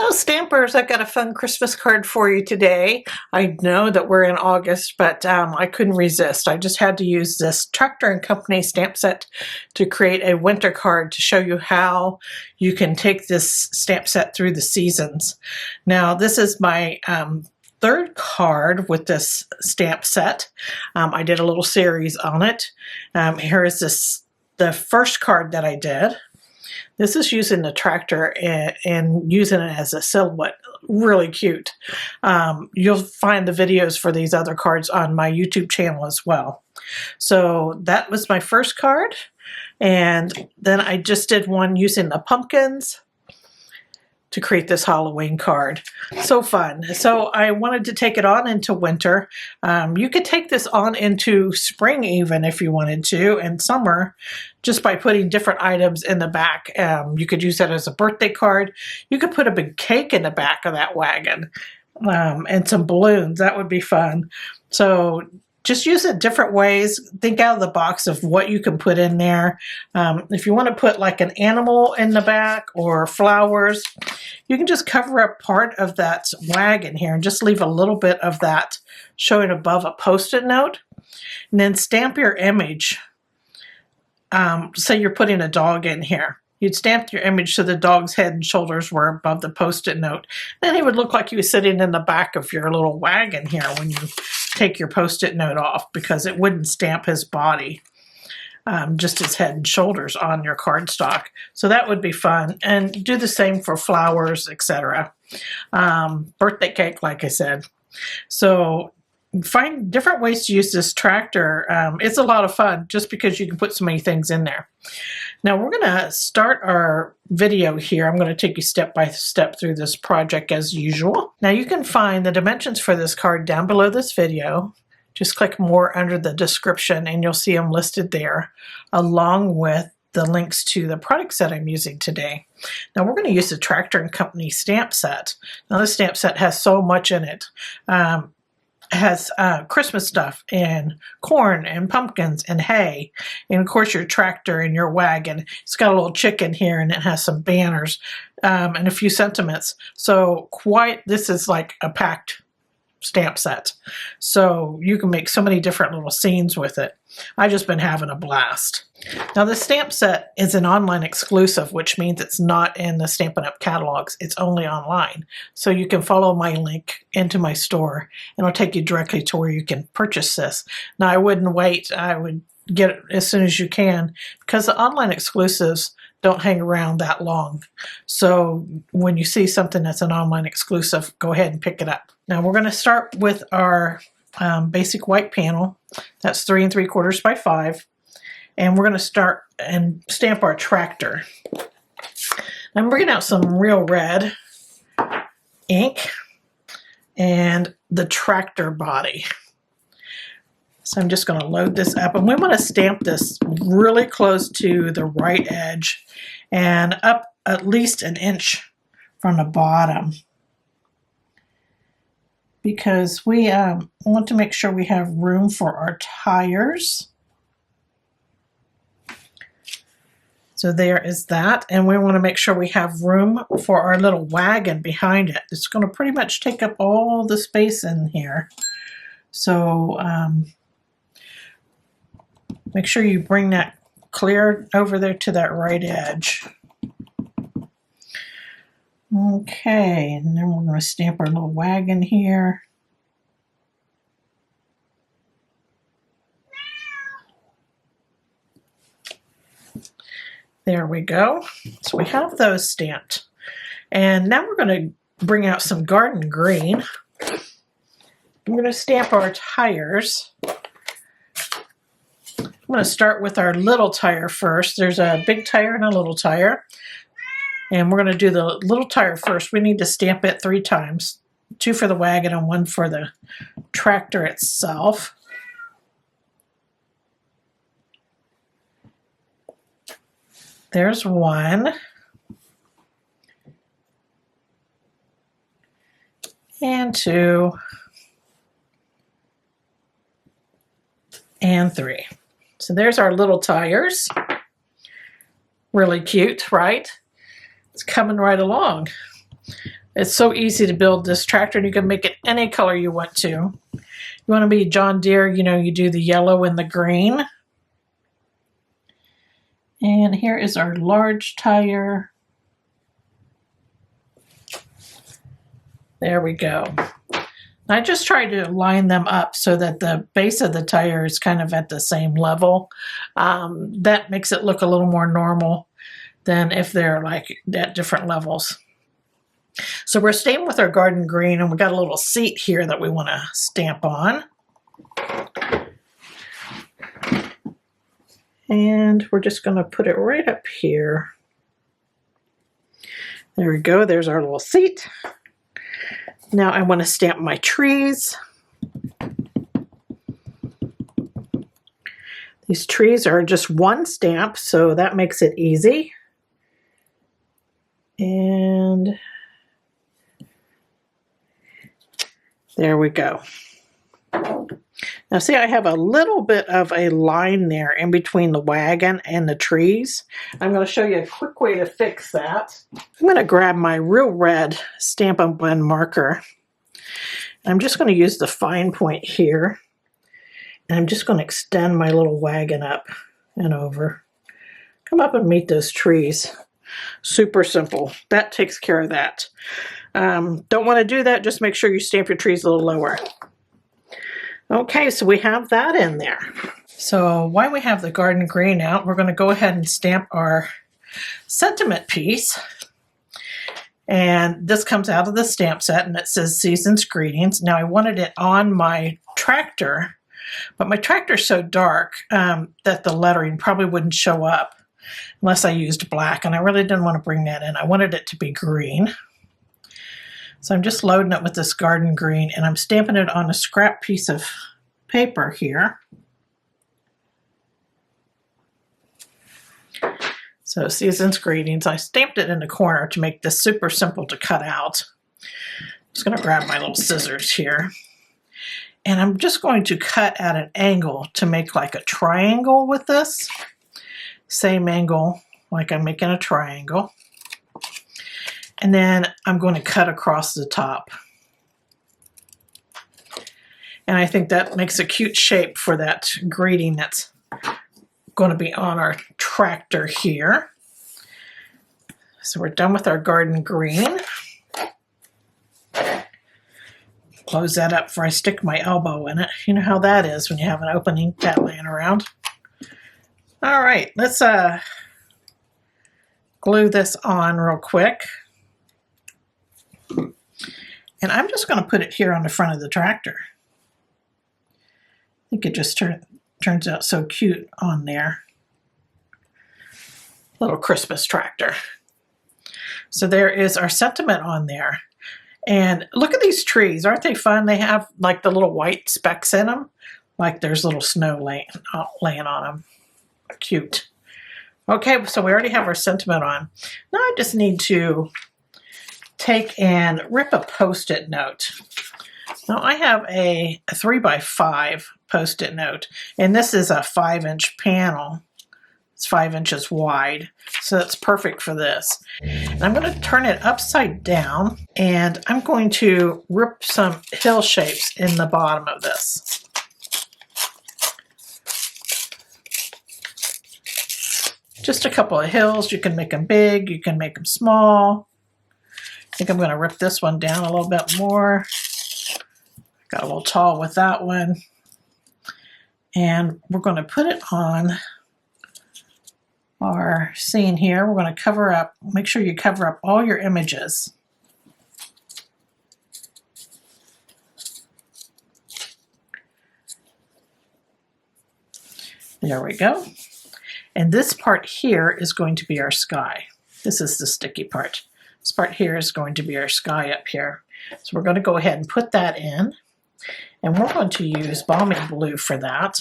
Hello Stampers, I've got a fun Christmas card for you today. I know that we're in August, but I couldn't resist. I just had to use this Tractor & Company stamp set to create a winter card to show you how you can take this stamp set through the seasons. Now this is my third card with this stamp set. I did a little series on it. Here is the first card that I did. This is using the tractor and using it as a silhouette. Really cute. You'll find the videos for these other cards on my YouTube channel as well. So that was my first card. And then I just did one using the pumpkins to create this Halloween card. So fun. So I wanted to take it on into winter. You could take this on into spring even if you wanted to, and summer, just by putting different items in the back. You could use that as a birthday card. You could put a big cake in the back of that wagon and some balloons. That would be fun. So just use it different ways. Think out of the box of what you can put in there. If you want to put like an animal in the back or flowers, you can just cover up part of that wagon here and just leave a little bit of that showing above a Post-it note. And then stamp your image. Say you're putting a dog in here. You'd stamp your image so the dog's head and shoulders were above the Post-it note. Then he would look like he was sitting in the back of your little wagon here when you take your Post-it note off, because it wouldn't stamp his body, just his head and shoulders on your cardstock. So that would be fun. And do the same for flowers, etc. Birthday cake, like I said. So find different ways to use this tractor. It's a lot of fun just because you can put so many things in there. Now we're going to start our video here. I'm going to take you step by step through this project as usual. Now you can find the dimensions for this card down below this video. Just click more under the description and you'll see them listed there, along with the links to the products that I'm using today. Now we're going to use the Tractor & Company stamp set. Now this stamp set has so much in it. Has Christmas stuff and corn and pumpkins and hay, and of course your tractor and your wagon. It's got a little chicken here, and it has some banners and a few sentiments. So this is like a packed stamp set. So you can make so many different little scenes with it. I've just been having a blast. Now the stamp set is an online exclusive, which means it's not in the Stampin' Up catalogs. It's only online. So you can follow my link into my store and it'll take you directly to where you can purchase this. Now I wouldn't wait. I would get it as soon as you can, because the online exclusives don't hang around that long. So when you see something that's an online exclusive, go ahead and pick it up. Now we're going to start with our basic white panel. That's 3 3/4 by 5. And we're going to start and stamp our tractor. I'm bringing out some real red ink and the tractor body. So I'm just going to load this up, and we want to stamp this really close to the right edge and up at least an inch from the bottom, because we want to make sure we have room for our tires. So there is that, and we want to make sure we have room for our little wagon behind it. It's going to pretty much take up all the space in here. So make sure you bring that clear over there to that right edge. Okay, and then we're going to stamp our little wagon here. There we go. So we have those stamped. And now we're going to bring out some garden green. We're going to stamp our tires. I'm going to start with our little tire first. There's a big tire and a little tire. And we're going to do the little tire first. We need to stamp it 3 times. 2 for the wagon and 1 for the tractor itself. There's 1. And 2. And 3. So there's our little tires. Really cute, right? It's coming right along. It's so easy to build this tractor, and you can make it any color you want to. You want to be John Deere, you know, you do the yellow and the green. And here is our large tire. There we go. I just try to line them up so that the base of the tire is kind of at the same level. That makes it look a little more normal than if they're like at different levels. So we're staying with our garden green, and we got a little seat here that we want to stamp on. And we're just going to put it right up here. There we go. There's our little seat. Now I want to stamp my trees. These trees are just one stamp, so that makes it easy. And there we go. Now see, I have a little bit of a line there in between the wagon and the trees. I'm going to show you a quick way to fix that. I'm going to grab my real red Stampin' Blend marker. I'm just going to use the fine point here. And I'm just going to extend my little wagon up and over. Come up and meet those trees. Super simple. That takes care of that. Don't want to do that, just make sure you stamp your trees a little lower. Okay, so we have that in there. So while we have the garden green out, we're going to go ahead and stamp our sentiment piece. And this comes out of the stamp set, and it says Season's Greetings. Now I wanted it on my tractor, but my tractor's so dark that the lettering probably wouldn't show up unless I used black, and I really didn't want to bring that in. I wanted it to be green. So I'm just loading it with this garden green, and I'm stamping it on a scrap piece of paper here. So Season's Greetings. I stamped it in the corner to make this super simple to cut out. I'm just going to grab my little scissors here. And I'm just going to cut at an angle to make like a triangle with this. Same angle like I'm making a triangle. And then I'm going to cut across the top. And I think that makes a cute shape for that greeting that's going to be on our tractor here. So we're done with our garden green. Close that up before I stick my elbow in it. You know how that is when you have an open ink pad laying around. All right, let's glue this on real quick. And I'm just going to put it here on the front of the tractor. I think it just turns out so cute on there. Little Christmas tractor. So there is our sentiment on there. And look at these trees. Aren't they fun? They have like the little white specks in them. Like there's little snow laying on them. Cute. Okay, so we already have our sentiment on. Now I just need to take and rip a Post-it note. Now I have a 3x5 Post-it note, and this is a 5-inch panel. It's 5 inches wide, so that's perfect for this. And I'm going to turn it upside down, and I'm going to rip some hill shapes in the bottom of this. Just a couple of hills. You can make them big, you can make them small. I think I'm going to rip this one down a little bit more. Got a little tall with that one. And we're going to put it on our scene here. We're going to cover up, make sure you cover up all your images. There we go. And this part here is going to be our sky. This is the sticky part. This part here is going to be our sky up here. So we're going to go ahead and put that in. And we're going to use Balmy Blue for that.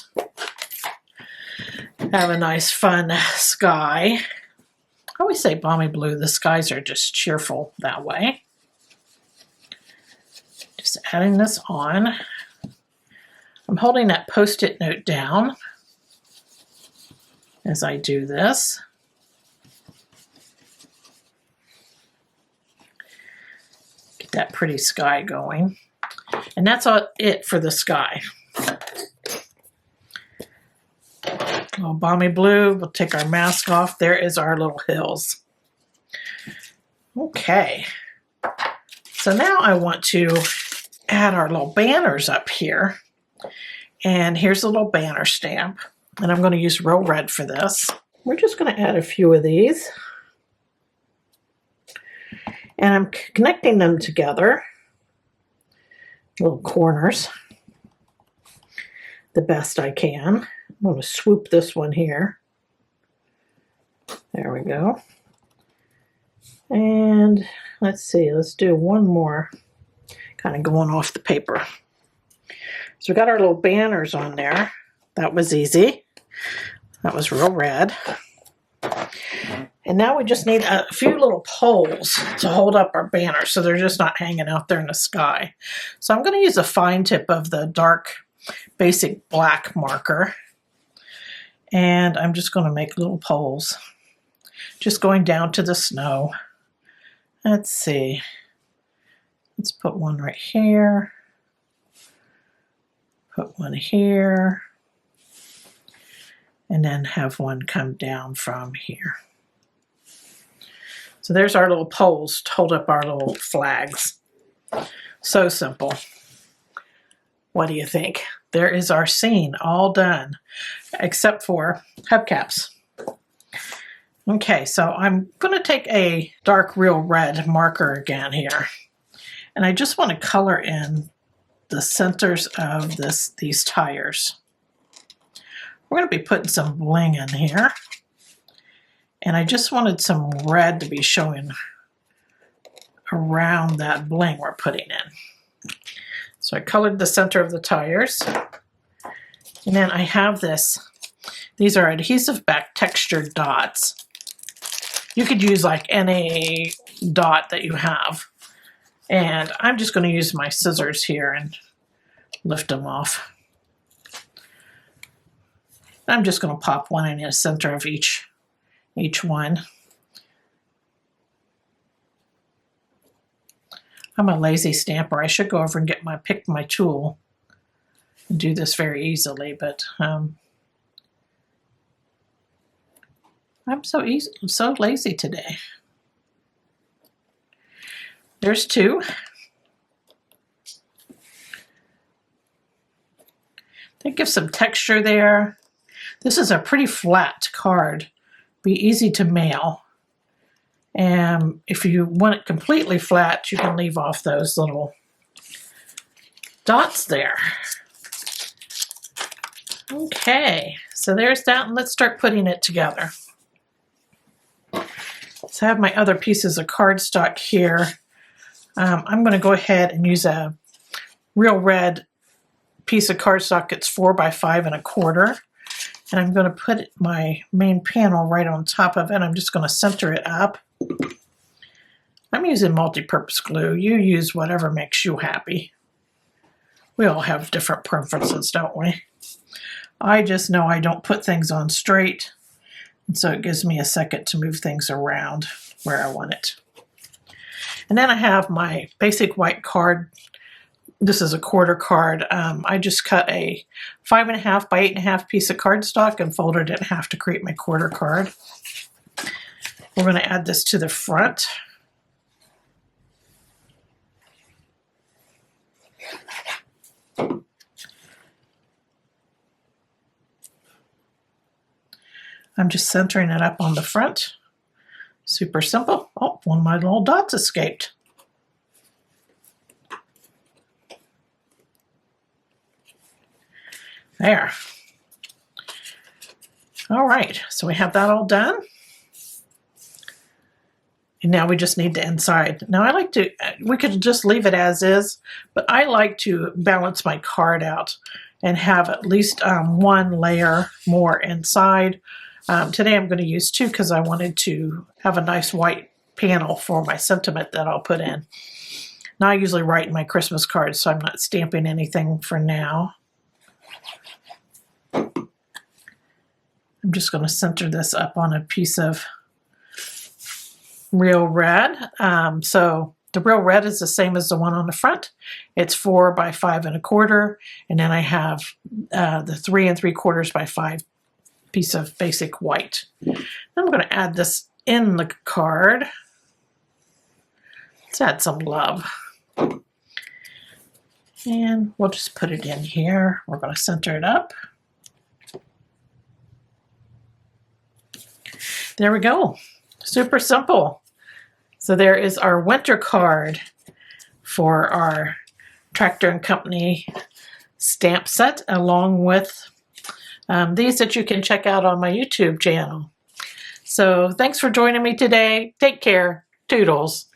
Have a nice fun sky. I always say Balmy Blue, the skies are just cheerful that way. Just adding this on. I'm holding that Post-it note down as I do this. that pretty sky going. And that's all it for the sky. Little balmy blue. We'll take our mask off. There is our little hills. Okay. So now I want to add our little banners up here. And here's a little banner stamp. And I'm going to use Real Red for this. We're just going to add a few of these. And I'm connecting them together. Little corners. The best I can. I'm going to swoop this one here. There we go. And let's see, let's do one more, kind of going off the paper. So we got our little banners on there. That was easy. That was Real Red. And now we just need a few little poles to hold up our banners so they're just not hanging out there in the sky. So I'm going to use a fine tip of the dark basic black marker. And I'm just going to make little poles, just going down to the snow. Let's see. Let's put one right here. Put one here. And then have one come down from here. So there's our little poles to hold up our little flags. So simple. What do you think? There is our scene all done, except for hubcaps. Okay, so I'm going to take a dark Real Red marker again here. And I just want to color in the centers of these tires. We're going to be putting some bling in here. And I just wanted some red to be showing around that bling we're putting in. So I colored the center of the tires. And then I have these are adhesive back textured dots. You could use like any dot that you have. And I'm just going to use my scissors here and lift them off. I'm just going to pop one in the center of each one. I'm a lazy stamper. I should go over and pick my tool and do this very easily, but I'm so lazy today. There's two. They give some texture there. This is a pretty flat card. Be easy to mail. And if you want it completely flat, you can leave off those little dots there. Okay, so there's that, and let's start putting it together. So I have my other pieces of cardstock here. I'm going to go ahead and use a Real Red piece of cardstock. It's 4 by 5 1/4. And I'm going to put my main panel right on top of it. I'm just going to center it up. I'm using multi-purpose glue. You use whatever makes you happy. We all have different preferences, don't we? I just know I don't put things on straight, and so it gives me a second to move things around where I want it. And then I have my basic white card. This is a quarter card. I just cut a 5 1/2 by 8 1/2 piece of cardstock and folded it in half to create my quarter card. We're going to add this to the front. I'm just centering it up on the front. Super simple. Oh, one of my little dots escaped. There. All right, so we have that all done. And now we just need the inside. Now I like to, we could just leave it as is, but I like to balance my card out and have at least one layer more inside. Today I'm going to use 2 because I wanted to have a nice white panel for my sentiment that I'll put in. Now I usually write in my Christmas cards, so I'm not stamping anything for now. I'm just going to center this up on a piece of Real Red. So The real red is the same as the one on the front. It's 4 by 5 1/4, and then I have the 3 3/4 by 5 piece of basic white. I'm going to add this in the card. Let's add some love. And we'll just put it in here. We're going to center it up. There we go. Super simple. So there is our winter card for our Tractor and Company stamp set, along with these that you can check out on my YouTube channel. So thanks for joining me today. Take care. Toodles.